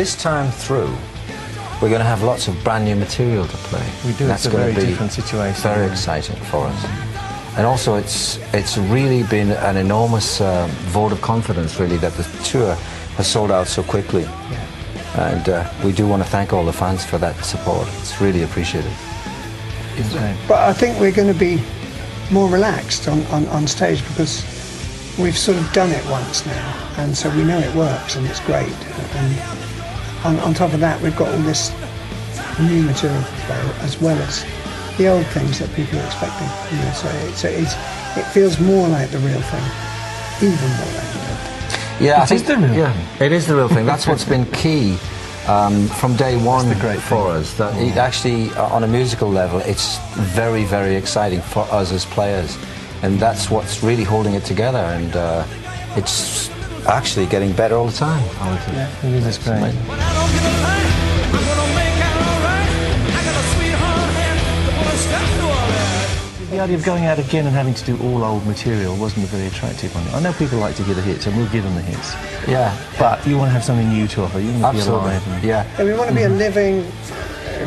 this time through, we're going to have lots of brand new material to play. We do. That's it's a going very to be different situation. very exciting for us. And also, it's really been an enormous vote of confidence, really, that the tour has sold out so quickly. Yeah. And we do want to thank all the fans for that support. It's really appreciated. But I think we're going to be more relaxed on stage because we've sort of done it once now, and so we know it works and it's great. And on top of that, we've got all this new material to play, as well as the old things that people are expecting. You know, so it feels more like the real thing, even more like the real thing. Yeah, it is the real thing. It is the real thing. That's what's been key from day one for us. That it actually, on a musical level, it's very, very exciting for us as players, and that's what's really holding it together. And it's actually getting better all the time. Yeah, it is great. The idea of going out again and having to do all old material wasn't a very attractive one. I know people like to hear the hits, and we'll give them the hits. Yeah. But you want to have something new to offer. You want to be alive. And yeah. We want to be a living,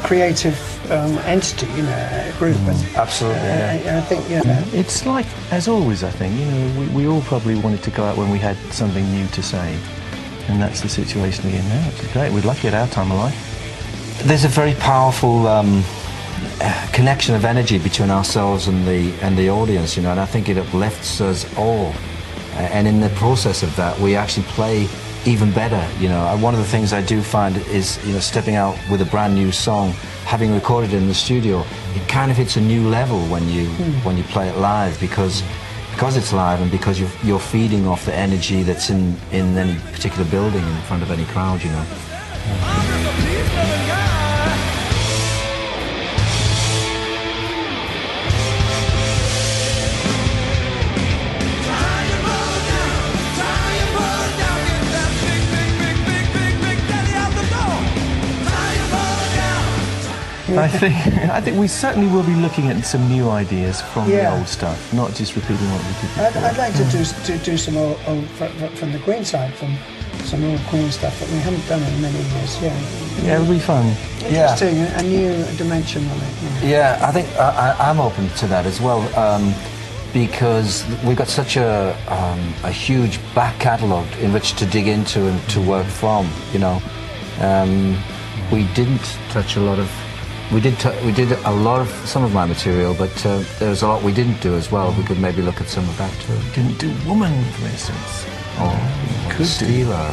creative entity, you know, a group. And, absolutely. I think, you know, it's like, as always, I think, you know, we all probably wanted to go out when we had something new to say, and that's the situation we're in now. It's great. We're lucky at our time of life. There's a very powerful connection of energy between ourselves and the audience, you know, and I think it uplifts us all. And in the process of that, we actually play even better, you know. One of the things I do find is, you know, stepping out with a brand new song, having recorded it in the studio, it kind of hits a new level when you play it live, because it's live and because you're feeding off the energy that's in any particular building in front of any crowd, you know. I think we certainly will be looking at some new ideas from the old stuff, not just repeating what we did before. I'd like to do some old from the Queen side, from some old Queen stuff that we haven't done in many years. Yeah, it'll be fun. Interesting, a new dimension on it. Yeah, I think I'm open to that as well, because we've got such a huge back catalogue in which to dig into and to work from. You know, we didn't touch a lot of. We did a lot of some of my material, but there was a lot we didn't do as well. We could maybe look at some of that too. Didn't do Woman, for instance. Oh, could Steeler.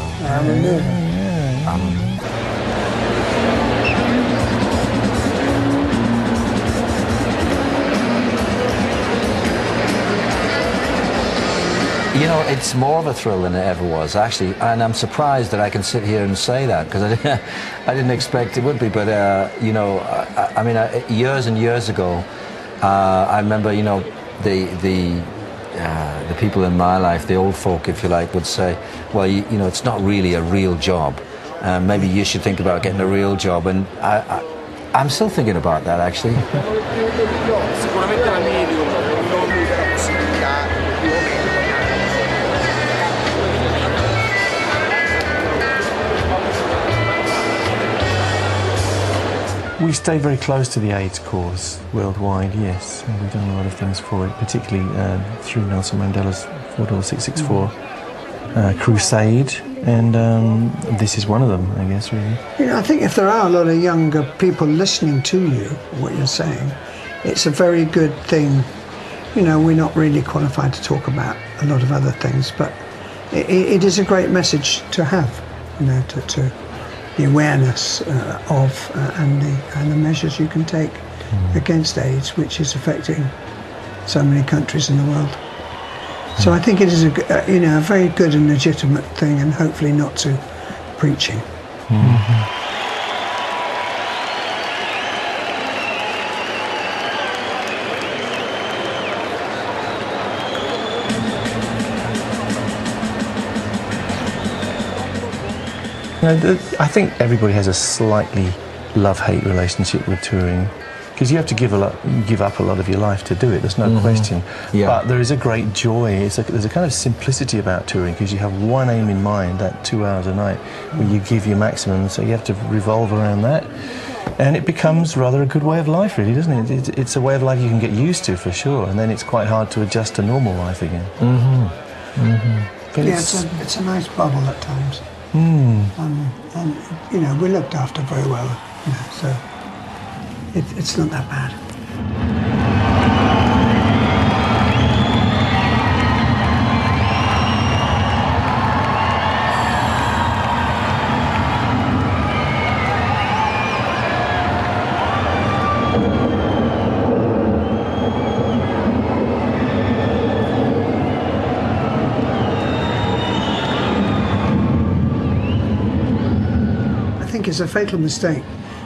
You know, it's more of a thrill than it ever was, actually, and I'm surprised that I can sit here and say that, because I didn't expect it would be. But you know, I mean, years and years ago, I remember, you know, the people in my life, the old folk, if you like, would say, well, you know, it's not really a real job. Maybe you should think about getting a real job, and I'm still thinking about that, actually. We stay very close to the AIDS cause worldwide, yes. And we've done a lot of things for it, particularly through Nelson Mandela's 4.664 crusade, and this is one of them, I guess, really. You know, I think if there are a lot of younger people listening to you, what you're saying, it's a very good thing. You know, we're not really qualified to talk about a lot of other things, but it is a great message to have, you know, to the awareness of and the measures you can take against AIDS, which is affecting so many countries in the world. So I think it is a very good and legitimate thing, and hopefully not too preaching. I think everybody has a slightly love-hate relationship with touring. because you have to give up a lot of your life to do it. There's no question. Yeah. But there is a great joy. There's a kind of simplicity about touring because you have one aim in mind, that 2 hours a night, where you give your maximum. So you have to revolve around that. And it becomes rather a good way of life, really, doesn't it? It's a way of life you can get used to, for sure, and then it's quite hard to adjust to normal life again. But Yeah, it's a nice bubble at times. And you know, we're looked after very well, you know, so it's not that bad. I think it's a fatal mistake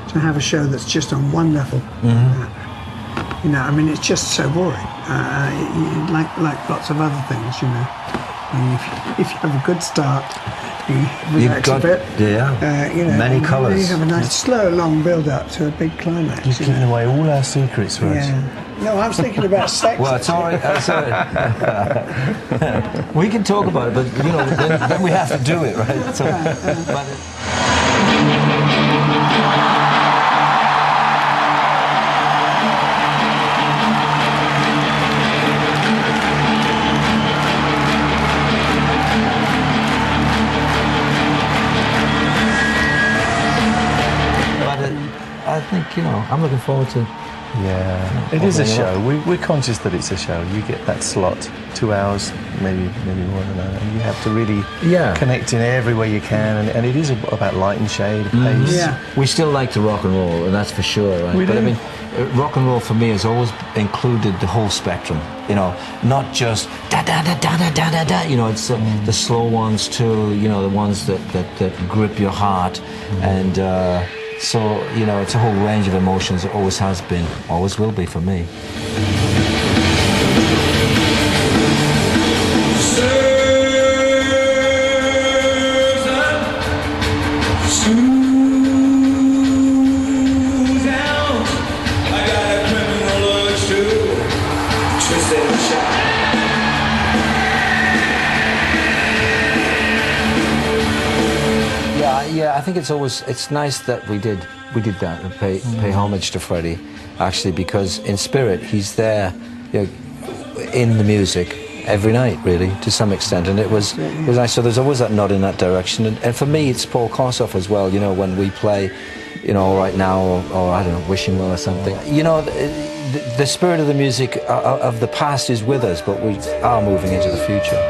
to have a show that's just on one level. You know, I mean, it's just so boring. Like lots of other things, you know. I mean, if you have a good start, you relax a bit. You know, many colours. You have a nice slow, long build-up to a big climax. You've given away all our secrets, right? Yeah. No, I was thinking about sex. Well, it's all right. We can talk about it, but you know, then we have to do it, right? So, I think, you know, I'm looking forward to. Yeah, it is a show. We're conscious that it's a show. You get that slot, 2 hours, maybe more than that, and you have to really connect in every way you can. And it is about light and shade, pace. Yeah. We still like to rock and roll, and that's for sure, right? But I mean, rock and roll for me has always included the whole spectrum. You know, not just da da da da da da da da. You know, it's the slow ones too. You know, the ones that grip your heart and. So, you know, it's a whole range of emotions. It always has been, always will be for me. Yeah, I think it's nice that we did that and pay homage to Freddie, actually, because in spirit he's there, you know, in the music every night, really, to some extent, and it was nice. So there's always that nod in that direction, and for me it's Paul Kossoff as well. You know, when we play, you know, All Right Now or I don't know, Wishing Well or something. You know, the spirit of the music of the past is with us, but we are moving into the future.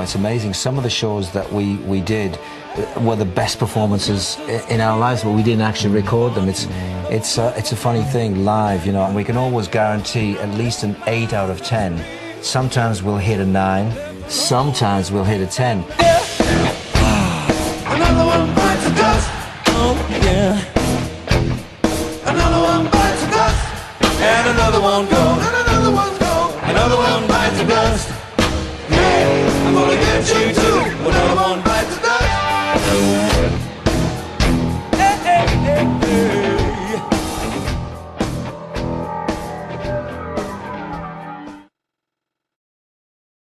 It's amazing. Some of the shows that we did were the best performances in our lives, but we didn't actually record them. It's a funny thing, live, you know, and we can always guarantee at least an 8 out of 10. Sometimes we'll hit a 9, sometimes we'll hit a 10. Yeah. Another one bites the dust. Oh yeah. Another one bites the dust. And another one goes. And another one goes. Another one bites the dust. I'm gonna get you too. Another one.